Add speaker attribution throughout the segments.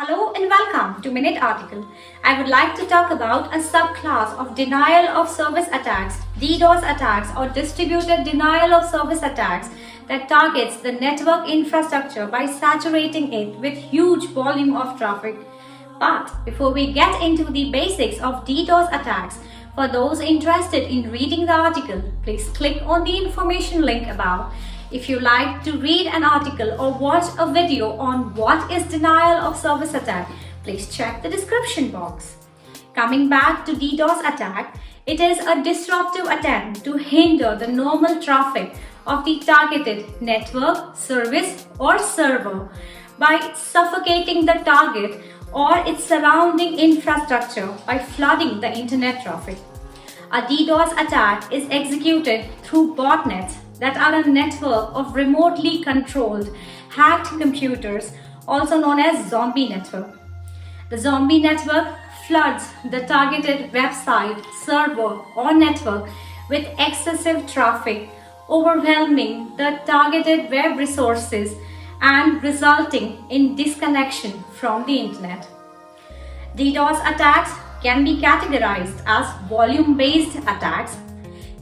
Speaker 1: Hello and welcome to Minute Article. I would like to talk about a subclass of denial of service attacks, DDoS attacks or distributed denial of service attacks that targets the network infrastructure by saturating it with huge volume of traffic. But before we get into the basics of DDoS attacks, for those interested in reading the article, please click on the information link above. If you like to read an article or watch a video on what is denial of service attack, please check the description box. Coming back to DDoS attack, it is a disruptive attempt to hinder the normal traffic of the targeted network, service or server by suffocating the target or its surrounding infrastructure by flooding the internet traffic. A DDoS attack is executed through botnets that are a network of remotely controlled, hacked computers, also known as zombie network. The zombie network floods the targeted website, server, or network with excessive traffic, overwhelming the targeted web resources and resulting in disconnection from the internet. DDoS attacks can be categorized as volume-based attacks.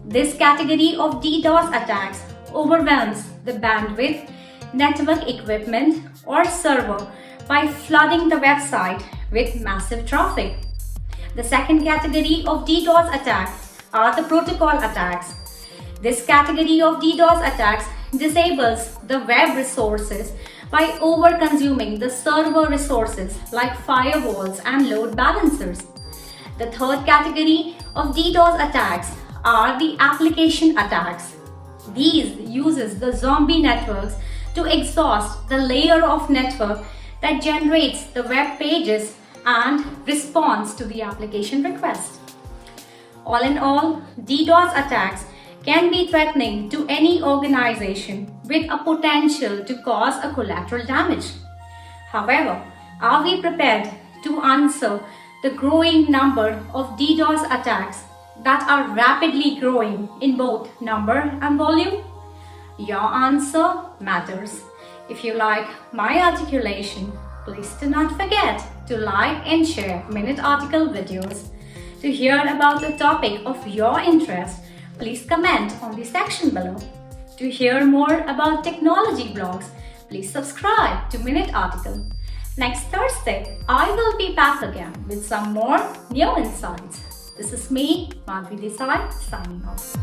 Speaker 1: This category of DDoS attacks overwhelms the bandwidth, network equipment, or server by flooding the website with massive traffic. The second category of DDoS attacks are the protocol attacks. This category of DDoS attacks disables the web resources by over-consuming the server resources like firewalls and load balancers. The third category of DDoS attacks are the application attacks. These uses the zombie networks to exhaust the layer of network that generates the web pages and responds to the application request. All in all, DDoS attacks can be threatening to any organization with a potential to cause a collateral damage. However, are we prepared to answer the growing number of DDoS attacks that are rapidly growing in both number and volume? Your answer matters. If you like my articulation, please do not forget to like and share Minute Article videos. To hear about the topic of your interest, please comment on the section below. To hear more about technology blogs, please subscribe to Minute Article. Next Thursday, I will be back again with some more new insights. This is me, Madhvi Desai, signing off.